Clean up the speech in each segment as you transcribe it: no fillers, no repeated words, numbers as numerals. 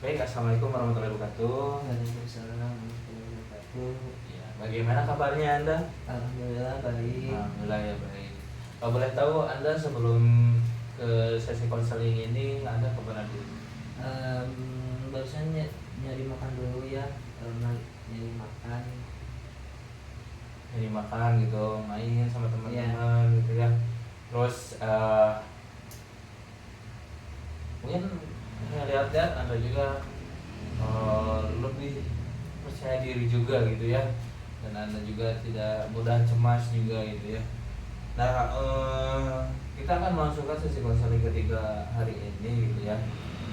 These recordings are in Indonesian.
Baik, assalamualaikum warahmatullahi wabarakatuh. Waalaikumsalam warahmatullahi wabarakatuh. Ya, bagaimana kabarnya Anda? Alhamdulillah baik. Alhamdulillah ya baik. Kalau boleh tahu Anda sebelum ke sesi konseling ini Anda kemana dulu? Barusan nyari makan dulu ya, karena nyari makan. Jadi makan gitu, main sama Iya. teman-teman gitu ya. Terus mungkin lihat-lihat Anda juga lebih percaya diri juga gitu ya. Dan Anda juga tidak mudah cemas juga gitu ya. Nah, kita akan melangsungkan sesi konseling ketiga hari ini gitu ya.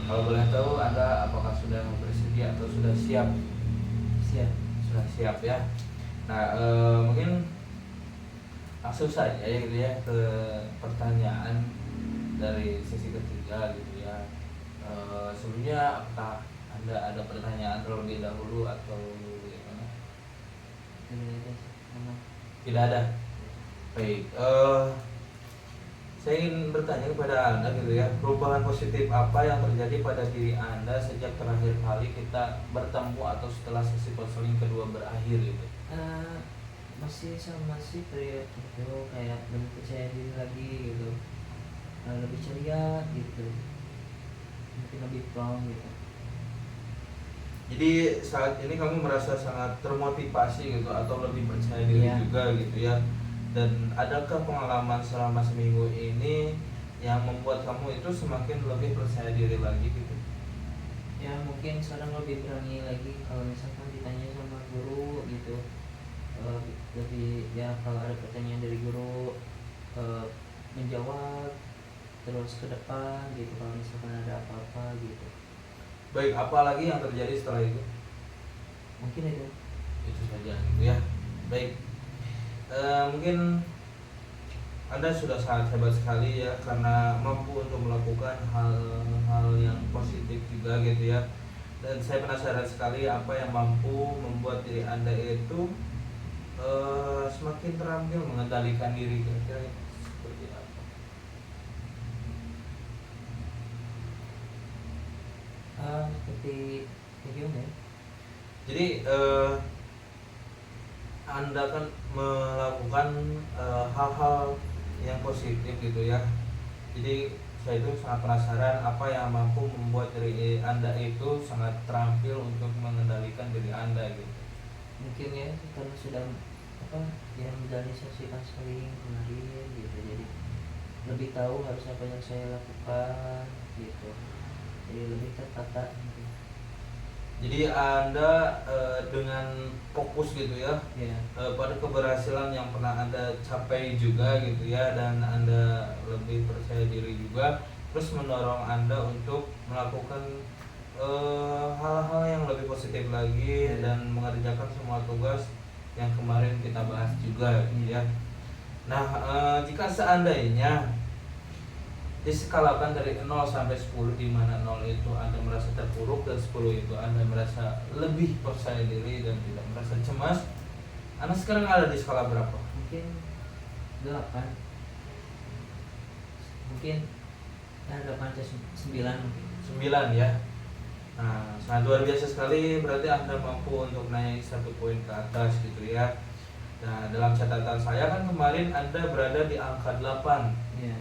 Kalau boleh tahu Anda apakah sudah bersedia atau sudah siap? Siap. Sudah siap ya. Nah, mungkin langsung saja ya gitu ya ke pertanyaan dari sesi ketiga gitu ya. Sebelumnya apakah Anda ada pertanyaan terlebih dahulu atau bagaimana? Tidak ada. Baik, saya ingin bertanya kepada Anda gitu ya, perubahan positif apa yang terjadi pada diri Anda sejak terakhir kali kita bertemu atau setelah sesi konseling kedua berakhir gitu? Masih sama sih periode itu, kayak lebih percaya diri lagi gitu, lebih ceria gitu, mungkin lebih plong gitu. Jadi saat ini kamu merasa sangat termotivasi gitu atau lebih percaya diri Iya. juga gitu ya. Dan adakah pengalaman selama seminggu ini yang membuat kamu itu semakin lebih percaya diri lagi gitu? Ya mungkin sekarang lebih berani lagi kalau misalkan ditanya sama guru gitu. Lebih ya, kalau ada pertanyaan dari guru, menjawab terus ke depan gitu kalau misalkan ada apa-apa gitu. Baik, apalagi yang terjadi setelah itu? Mungkin Itu saja gitu ya. Baik, mungkin Anda sudah sangat hebat sekali ya karena mampu untuk melakukan hal-hal yang positif juga gitu ya. Dan saya penasaran sekali apa yang mampu membuat diri Anda itu semakin terampil mengendalikan diri, kira-kira seperti apa? seperti gimana ya? Jadi Anda kan melakukan hal-hal yang positif gitu ya. Jadi saya itu sangat penasaran apa yang mampu membuat diri Anda itu sangat terampil untuk mengendalikan diri Anda gitu. Mungkin ya karena sudah ya menjalani konseling kemarin gitu, jadi lebih tahu harus apa yang saya lakukan gitu, jadi lebih tertata gitu. Jadi Anda dengan fokus gitu ya, Ya. pada keberhasilan yang pernah Anda capai juga gitu ya, dan Anda lebih percaya diri juga, terus mendorong Anda untuk melakukan hal-hal yang lebih positif lagi dan mengerjakan semua tugas yang kemarin kita bahas juga gitu ya. Nah, jika seandainya diskalakan dari 0 sampai 10, di mana 0 itu Anda merasa terpuruk dan 10 itu Anda merasa lebih percaya diri dan tidak merasa cemas, Anda sekarang ada di skala berapa? Mungkin 8, mungkin ya 8 ke 9 mungkin. 9 ya. Nah, sangat luar biasa sekali, berarti Anda mampu untuk naik 1 poin ke atas gitu ya. Nah, dalam catatan saya kan kemarin Anda berada di angka 8. Iya.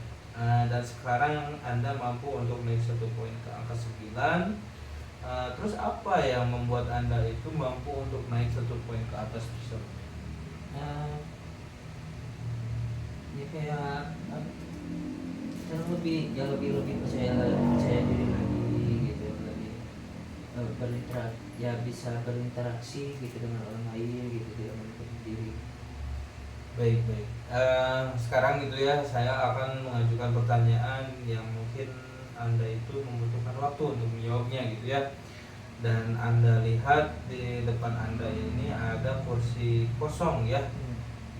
Dan sekarang Anda mampu untuk naik 1 poin ke angka 9. Terus apa yang membuat Anda itu mampu untuk naik 1 poin ke atas tersebut? Ya kayak sekarang lebih percaya diri lagi gitu, lebih bisa berinteraksi gitu dengan orang lain gitu, tidak menutup diri. Baik. Sekarang gitu ya, saya akan mengajukan pertanyaan yang mungkin Anda itu membutuhkan waktu untuk menjawabnya gitu ya. Dan Anda lihat di depan Anda ini ada kursi kosong ya.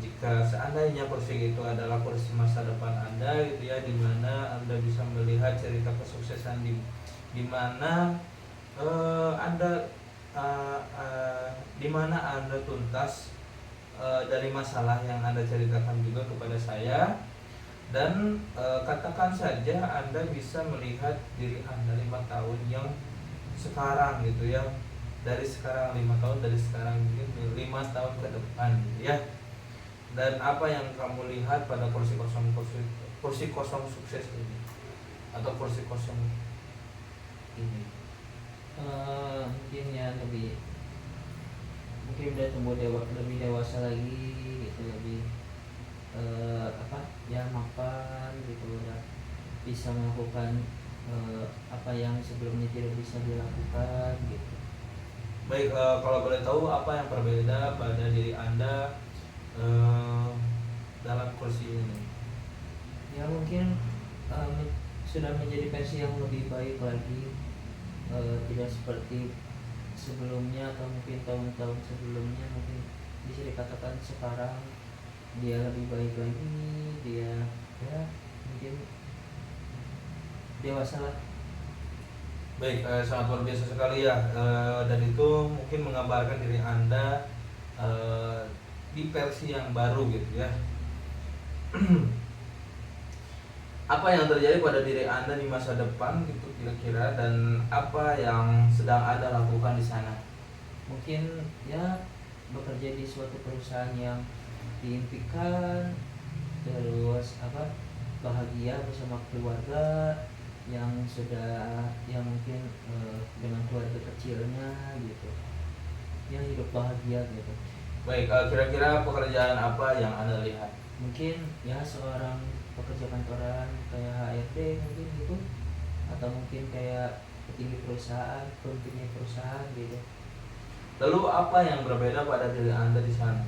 Jika seandainya kursi itu adalah kursi masa depan Anda gitu ya, di mana Anda bisa melihat cerita kesuksesan di mana di mana Anda tuntas dari masalah yang Anda ceritakan juga kepada saya. Dan katakan saja Anda bisa melihat diri Anda 5 tahun yang sekarang gitu ya, dari sekarang 5 tahun, dari sekarang mungkin 5 tahun ke depan gitu ya. Dan apa yang kamu lihat pada kursi kosong sukses ini atau kursi kosong ini? Mungkin ya mungkin udah tumbuh lebih dewasa lagi gitu, lebih ya mapan gitu, udah bisa melakukan apa yang sebelumnya tidak bisa dilakukan gitu. Baik, kalau boleh tahu apa yang berbeda pada diri Anda dalam kursi ini? Ya mungkin sudah menjadi versi yang lebih baik lagi, tidak seperti sebelumnya atau mungkin tahun-tahun sebelumnya. Mungkin bisa dikatakan sekarang dia lebih baik lagi, dia ya mungkin dewasa lah. Baik, sangat luar biasa sekali ya, dan itu mungkin menggambarkan diri Anda di versi yang baru gitu ya. Apa yang terjadi pada diri Anda di masa depan gitu kira-kira, dan apa yang sedang Anda lakukan di sana? Mungkin ya bekerja di suatu perusahaan yang diimpikan, terus bahagia bersama keluarga yang sudah yang mungkin dengan keluarga kecilnya gitu, yang hidup bahagia gitu. Baik, kira-kira pekerjaan apa yang Anda lihat? Mungkin ya seorang pekerja kantoran kayak HRD mungkin gitu, atau mungkin kayak petinggi perusahaan, pemimpin perusahaan gitu. Lalu apa yang berbeda pada diri Anda di sana?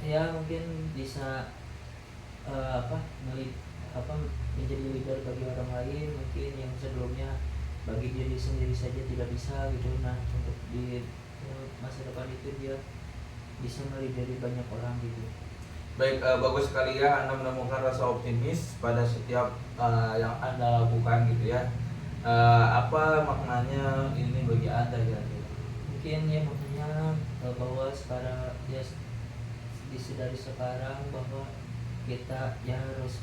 Ya mungkin bisa menjadi leader bagi orang lain, mungkin yang sebelumnya bagi diri sendiri saja tidak bisa gitu. Nah untuk di masa depan itu dia bisa melideri banyak orang gitu. Baik, bagus sekali ya Anda menemukan rasa optimis pada setiap yang Anda lakukan gitu ya. Apa maknanya ini bagi Anda kira-kira? Mungkin ya maknanya bahwa sekarang ya dari sekarang bahwa kita ya harus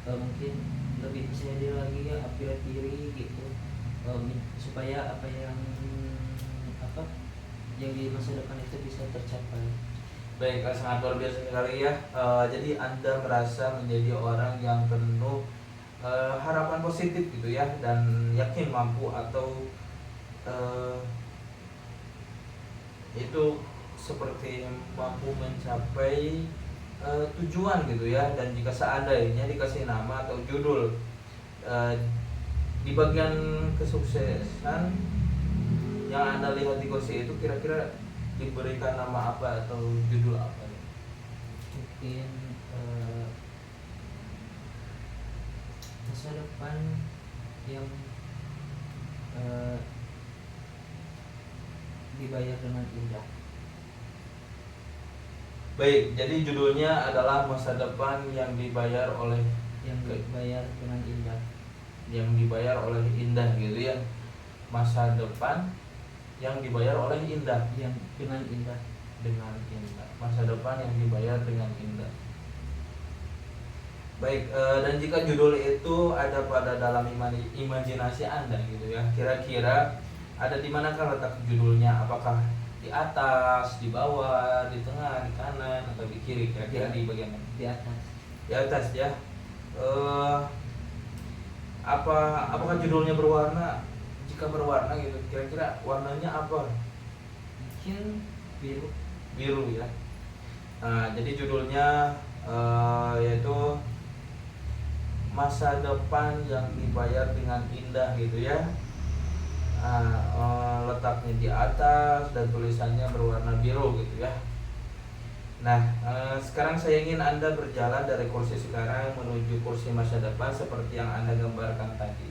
mungkin lebih percaya diri lagi ya, upgrade diri gitu, supaya apa yang di masa depan itu bisa tercapai. Baik, sangat luar biasa sekali ya. Jadi Anda merasa menjadi orang yang penuh harapan positif gitu ya, dan yakin mampu atau itu seperti mampu mencapai tujuan gitu ya. Dan jika seandainya dikasih nama atau judul di bagian kesuksesan yang Anda lihat di kursi itu, kira-kira diberikan nama apa atau judul apa? Mungkin masa depan yang dibayar dengan indah. Baik, jadi judulnya adalah masa depan yang dibayar dengan indah. Yang dibayar oleh indah gitu ya. Masa depan yang dibayar oleh indah, yang dengan indah. Masa depan yang dibayar dengan indah. Baik, dan jika judul itu ada pada dalam imajinasi Anda gitu ya, kira-kira ada di manakah letak judulnya? Apakah di atas, di bawah, di tengah, di kanan, atau di kiri? Kira-kira di bagian mana? Di atas. Di atas ya. Apakah judulnya berwarna? Jika berwarna gitu, kira-kira warnanya apa? Mungkin Biru ya. Nah, jadi judulnya yaitu masa depan yang dibayar dengan indah gitu ya. Letaknya di atas dan tulisannya berwarna biru gitu ya. Nah, sekarang saya ingin Anda berjalan dari kursi sekarang menuju kursi masa depan seperti yang Anda gambarkan tadi.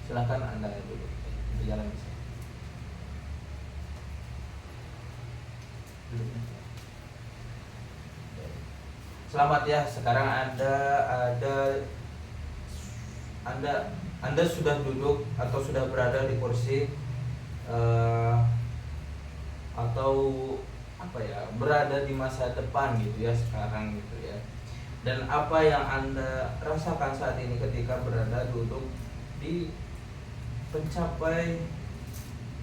Silakan Anda dulu berjalan di sini. Selamat ya, sekarang Anda sudah duduk atau sudah berada di kursi atau berada di masa depan gitu ya sekarang gitu ya. Dan apa yang Anda rasakan saat ini ketika berada duduk di pencapai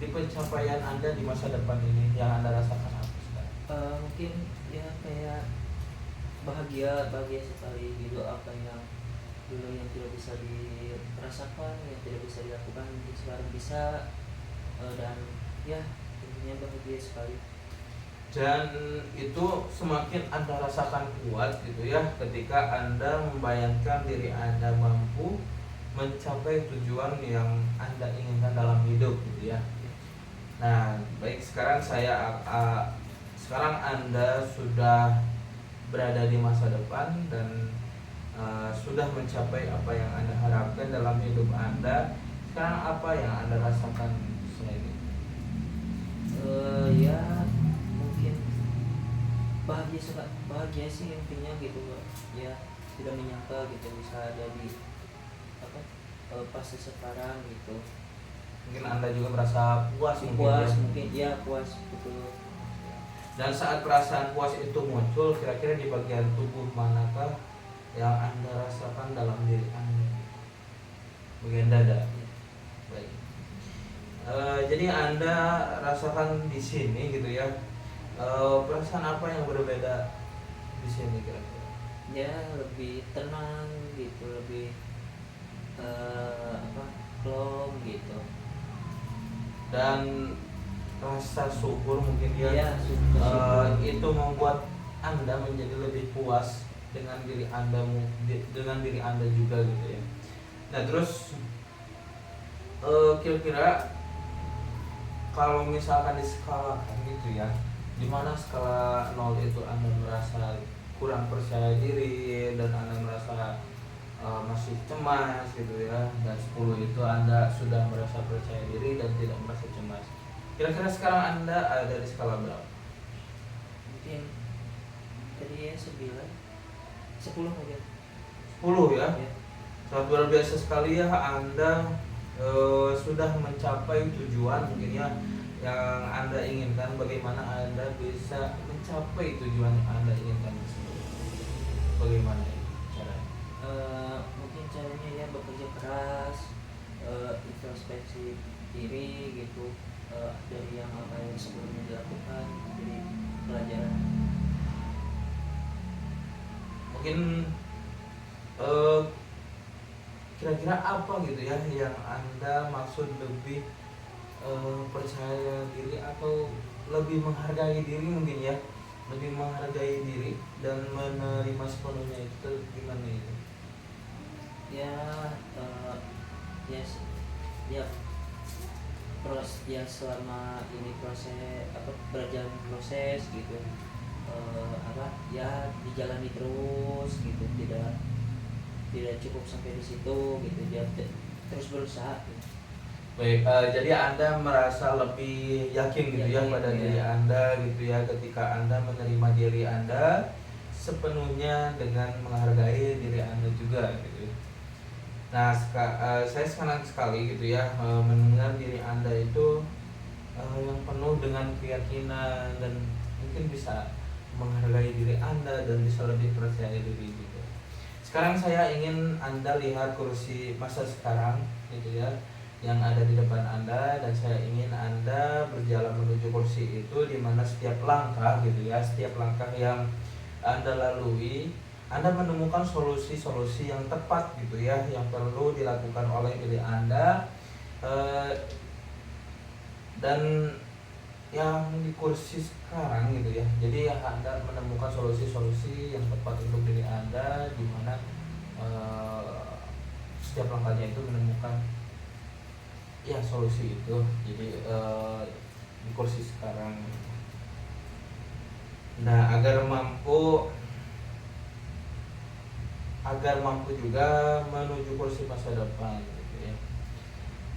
di pencapaian Anda di masa depan ini yang Anda rasakan apa sekarang? Mungkin ya kayak bahagia sekali gitu, apa yang dulu yang tidak bisa dirasakan, yang tidak bisa dilakukan mungkin sekarang bisa, dan ya intinya bahagia sekali. Dan itu semakin Anda rasakan kuat gitu ya ketika Anda membayangkan diri Anda mampu mencapai tujuan yang Anda inginkan dalam hidup gitu ya. Nah, baik, sekarang Anda sudah berada di masa depan dan sudah mencapai apa yang Anda harapkan dalam hidup Anda. Sekarang apa yang Anda rasakan selain itu? Ya mungkin bahagia sih intinya gitu ya, tidak menyangka gitu bisa ada di apa fase sekarang gitu. Mungkin Anda juga merasa puas Mungkin ya puas betul. Dan saat perasaan puas itu muncul, kira-kira di bagian tubuh manakah yang Anda rasakan dalam diri Anda? Bagian dada. Baik. Jadi Anda rasakan di sini gitu ya. Perasaan apa yang berbeda di sini kira-kira? Ya lebih tenang gitu, lebih plong gitu. Dan rasa syukur mungkin ya, Iya, syukur. itu membuat Anda menjadi lebih puas dengan diri Anda juga gitu ya. Nah terus kira-kira kalau misalkan diskalakan gitu ya, dimana skala 0 itu Anda merasa kurang percaya diri dan Anda merasa masih cemas gitu ya, dan 10 itu Anda sudah merasa percaya diri dan tidak merasa cemas. Kira-kira sekarang Anda ada di skala berapa? Mungkin tadi ya 10 mungkin. 10 ya? Ya. Sangat luar biasa sekali ya, Anda sudah mencapai tujuan mungkin ya yang Anda inginkan. Bagaimana Anda bisa mencapai tujuan yang Anda inginkan? Bagaimana caranya? Mungkin caranya ya bekerja keras, introspeksi diri gitu, dari yang apa yang sebelumnya dilakukan, jadi pelajaran. Mungkin kira-kira apa gitu ya yang Anda maksud lebih percaya diri atau lebih menghargai diri mungkin ya, lebih menghargai diri dan menerima sepenuhnya itu gimana itu? Ya ya ya selama ini berjalan proses gitu, ya dijalani terus gitu, tidak cukup sampai di situ gitu, dia terus berusaha gitu. Baik, jadi Anda merasa lebih yakin gitu ya pada diri Anda gitu ya ketika Anda menerima diri Anda sepenuhnya dengan menghargai diri Anda juga gitu. Nah, saya senang sekali gitu ya mendengar diri Anda itu yang penuh dengan keyakinan dan mungkin bisa menghargai diri Anda dan bisa lebih percaya diri juga. Sekarang saya ingin Anda lihat kursi masa sekarang gitu ya yang ada di depan Anda, dan saya ingin Anda berjalan menuju kursi itu, di mana setiap langkah gitu ya, setiap langkah yang Anda lalui, Anda menemukan solusi-solusi yang tepat gitu ya, yang perlu dilakukan oleh diri Anda, dan yang di kursi sekarang gitu ya. Jadi Anda menemukan solusi-solusi yang tepat untuk diri Anda, di mana setiap langkahnya itu menemukan ya solusi itu. Jadi di kursi sekarang. Nah, agar mampu juga menuju kursi masa depan gitu ya.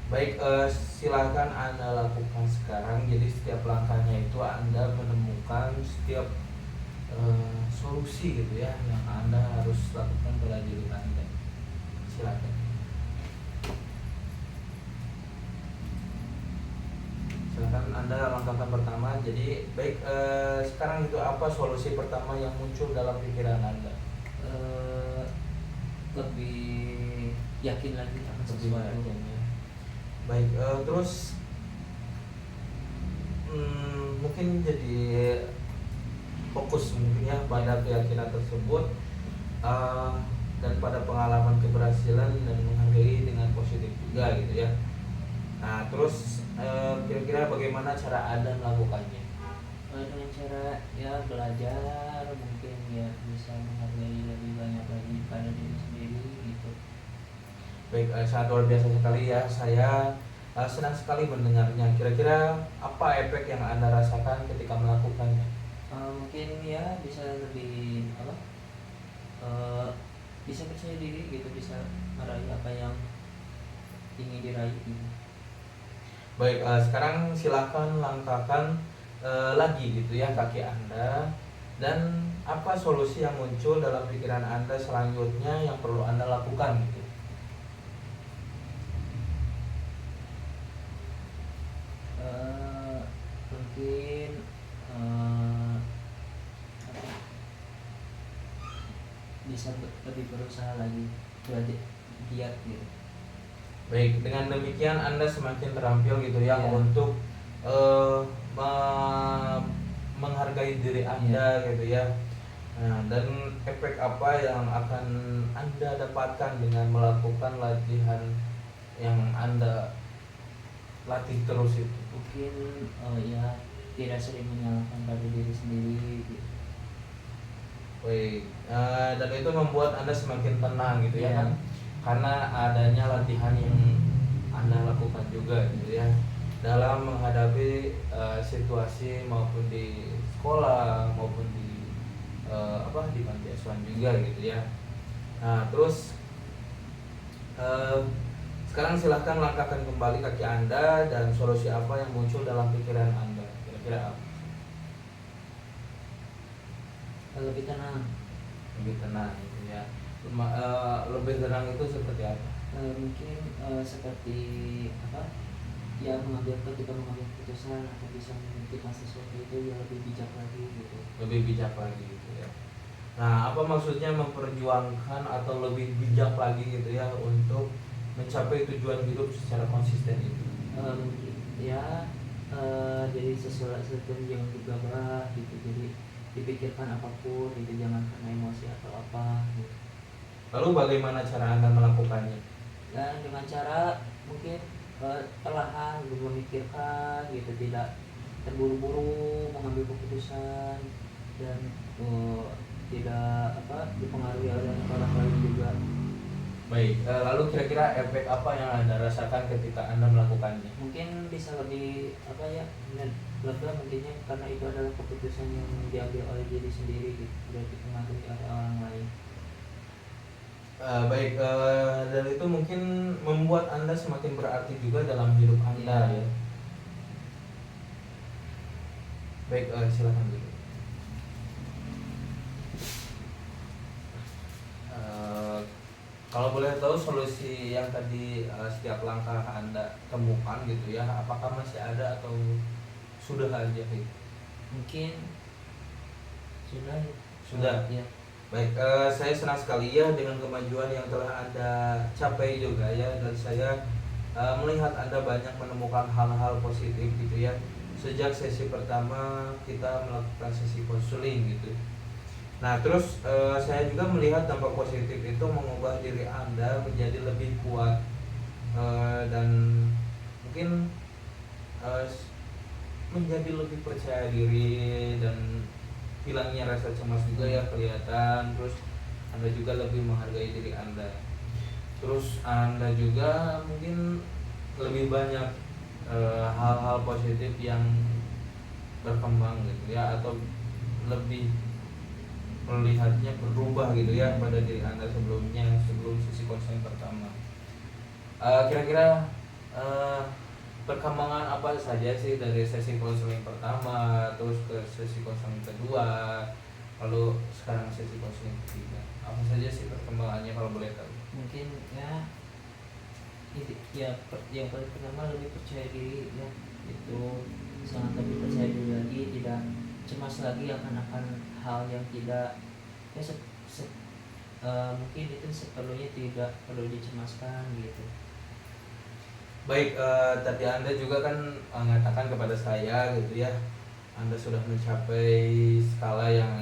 Baik, silakan Anda lakukan sekarang. Jadi setiap langkahnya itu Anda menemukan setiap solusi gitu ya yang Anda harus lakukan pada diri Anda. Silakan. Silakan Anda langkahkan pertama. Jadi baik, sekarang itu apa solusi pertama yang muncul dalam pikiran Anda? Lebih yakin lagi sama lebih sesuatu. yakin ya. Baik, terus mungkin jadi fokus mungkin ya pada keyakinan tersebut, eh, dan pada pengalaman keberhasilan dan menghargai dengan positif juga gitu ya. Nah terus kira-kira bagaimana cara Anda melakukannya? Dengan cara ya belajar, mungkin ya bisa menghargai lebih banyak lagi pada diri sendiri gitu. Baik, sangat luar biasa sekali ya. Saya senang sekali mendengarnya. Kira-kira apa efek yang Anda rasakan ketika melakukannya? Mungkin ya bisa lebih apa, bisa percaya diri gitu, bisa meraih apa yang ingin diraih gitu. Baik, sekarang silahkan langkahkan lagi gitu ya kaki Anda, dan apa solusi yang muncul dalam pikiran Anda selanjutnya yang perlu Anda lakukan gitu. Mungkin apa, bisa lebih berusaha lagi, belajar giat gitu. Baik, dengan demikian Anda semakin terampil gitu ya Iya. untuk menghargai diri Anda gitu ya. Nah, dan efek apa yang akan Anda dapatkan dengan melakukan latihan yang Anda latih terus itu? Mungkin ya tidak sering menyalahkan pada diri sendiri gitu. Baik, dan itu membuat Anda semakin tenang gitu ya Iya. kan, karena adanya latihan yang Anda lakukan juga gitu ya dalam menghadapi situasi maupun di sekolah maupun di di panti asuhan juga gitu ya. Nah terus sekarang silahkan langkahkan kembali kaki Anda dan solusi apa yang muncul dalam pikiran Anda, kira-kira apa? Lebih tenang. Lebih tenang gitu ya. Lebih tenang itu seperti apa? Mungkin seperti apa ya, ketika mengambil keputusan atau bisa menentukan sesuatu itu ya lebih bijak lagi gitu. Lebih bijak lagi gitu ya. Nah apa maksudnya memperjuangkan atau lebih bijak lagi gitu ya untuk mencapai tujuan hidup secara konsisten itu? Mungkin ya jadi sesuatu yang gegabah gitu, jadi dipikirkan apapun gitu, jangan karena emosi atau apa gitu. Lalu bagaimana cara Anda melakukannya? Dan dengan cara mungkin perlahan memikirkan gitu, tidak terburu-buru mengambil keputusan, dan tidak apa dipengaruhi oleh orang lain juga. Baik, lalu kira-kira efek apa yang Anda rasakan ketika Anda melakukannya? Mungkin bisa lebih apa ya, lega mungkinnya, karena itu adalah keputusan yang diambil oleh diri sendiri gitu, tidak dipengaruhi oleh orang lain. Baik, dan itu mungkin membuat Anda semakin berarti juga dalam hidup Anda ya. Baik, silakan dulu. Kalau boleh tahu solusi yang tadi setiap langkah Anda temukan gitu ya, apakah masih ada atau sudah aja gitu? Mungkin sudah. Sudah. Ya. Baik, saya senang sekali ya dengan kemajuan yang telah Anda capai juga ya, dan saya melihat Anda banyak menemukan hal-hal positif gitu ya. Sejak sesi pertama kita melakukan sesi konseling gitu. Nah terus saya juga melihat dampak positif itu mengubah diri Anda menjadi lebih kuat, dan mungkin menjadi lebih percaya diri, dan hilangnya rasa cemas juga ya kelihatan. Terus Anda juga lebih menghargai diri Anda. Terus Anda juga mungkin lebih banyak hal-hal positif yang berkembang gitu ya, atau lebih melihatnya berubah gitu ya pada diri Anda sebelum sesi konseling pertama. Kira-kira perkembangan apa saja sih dari sesi konseling pertama terus ke sesi konseling kedua, lalu sekarang sesi konseling ketiga? Apa saja sih perkembangannya kalau boleh tahu? Mungkin ya yang paling pertama lebih percaya diri ya, itu sangat lebih percaya diri lagi, tidak cemas lagi akan hal yang tidak ya mungkin itu seperlunya tidak perlu dicemaskan gitu. Baik, tadi Anda juga kan mengatakan kepada saya gitu ya, Anda sudah mencapai skala yang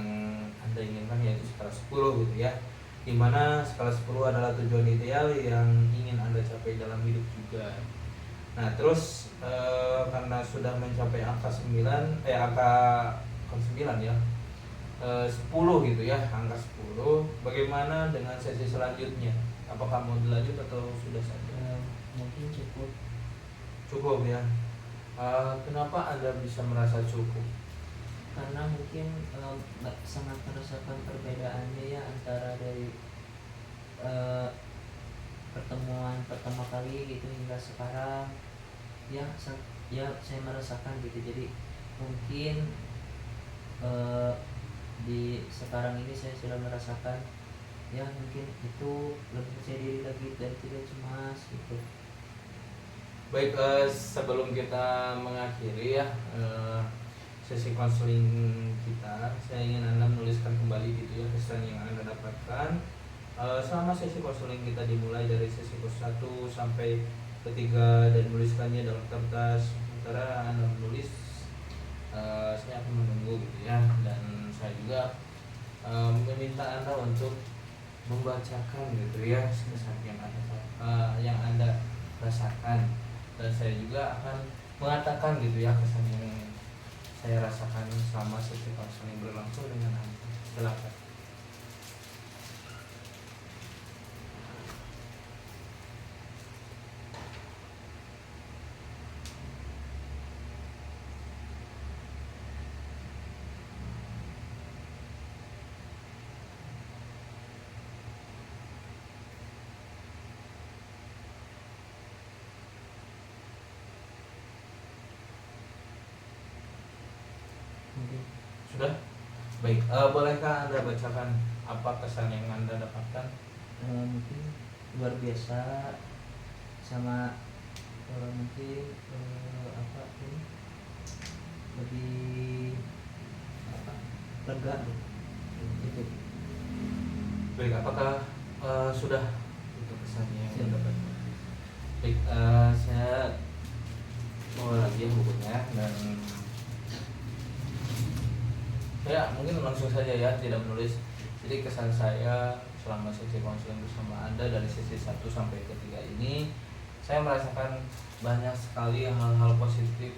Anda inginkan, yaitu skala 10 gitu ya. Dimana skala 10 adalah tujuan ideal yang ingin Anda capai dalam hidup juga. Nah, terus karena sudah mencapai angka 9, angka 9 ya, 10 gitu ya, angka 10, bagaimana dengan sesi selanjutnya? Apakah mau dilanjut atau sudah saja? Mungkin cukup. Cukup ya. Kenapa Anda bisa merasa cukup? Karena mungkin sangat merasakan perbedaannya ya antara dari eh, pertemuan pertama kali gitu hingga sekarang ya. Ya saya merasakan gitu, jadi mungkin eh, di sekarang ini saya sudah merasakan ya, mungkin itu lebih percaya diri lagi dan tidak cemas gitu. Baik, sebelum kita mengakhiri ya sesi konseling kita, saya ingin Anda menuliskan kembali gitu ya kesan yang Anda dapatkan selama sesi konseling kita dimulai dari sesi ke-1 sampai ke-3, dan menuliskannya dalam kertas. Sementara Anda menulis, saya akan menunggu gitu ya, dan saya juga meminta Anda untuk membacakan gitu ya kesan yang Anda rasakan, dan saya juga akan mengatakan gitu ya kesan yang saya rasakan selama sesi konseling berlangsung dengan Anda. Silakan. Mungkin Sudah? Baik, bolehkah Anda bacakan apa kesan yang Anda dapatkan? mungkin luar biasa, sama mungkin apa ini lebih apa lega gitu. Baik, apakah sudah untuk kesannya yang Siap. Anda dapatkan? Baik, saya mau lagi bukunya, dan saya mungkin langsung saja ya, tidak menulis. Jadi kesan saya selama sesi konseling bersama Anda dari sesi 1 sampai ke-3 ini, saya merasakan banyak sekali hal-hal positif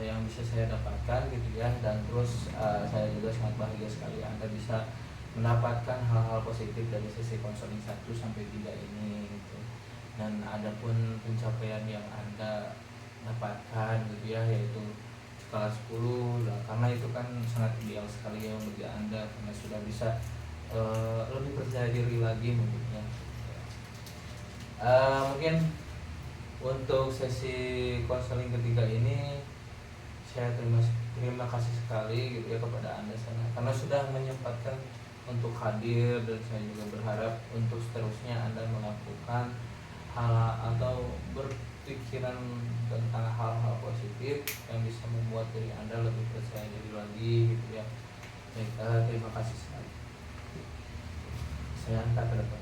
yang bisa saya dapatkan gitu ya, dan terus saya juga sangat bahagia sekali Anda bisa mendapatkan hal-hal positif dari sesi konseling 1 sampai 3 ini gitu. Dan ada pun pencapaian yang Anda dapatkan gitu ya, yaitu skala 10 lah, karena itu kan sangat ideal sekali ya bagi Anda, karena sudah bisa lebih percaya diri lagi mungkin ya. Mungkin untuk sesi konseling ketiga ini saya terima kasih sekali gitu ya kepada Anda sana, karena sudah menyempatkan untuk hadir, dan saya juga berharap untuk seterusnya Anda melakukan hal atau berpikiran tentang hal-hal positif yang bisa membuat diri Anda lebih percaya diri lagi gitu ya. Baik, terima kasih sekali. Saya angkat ke depan.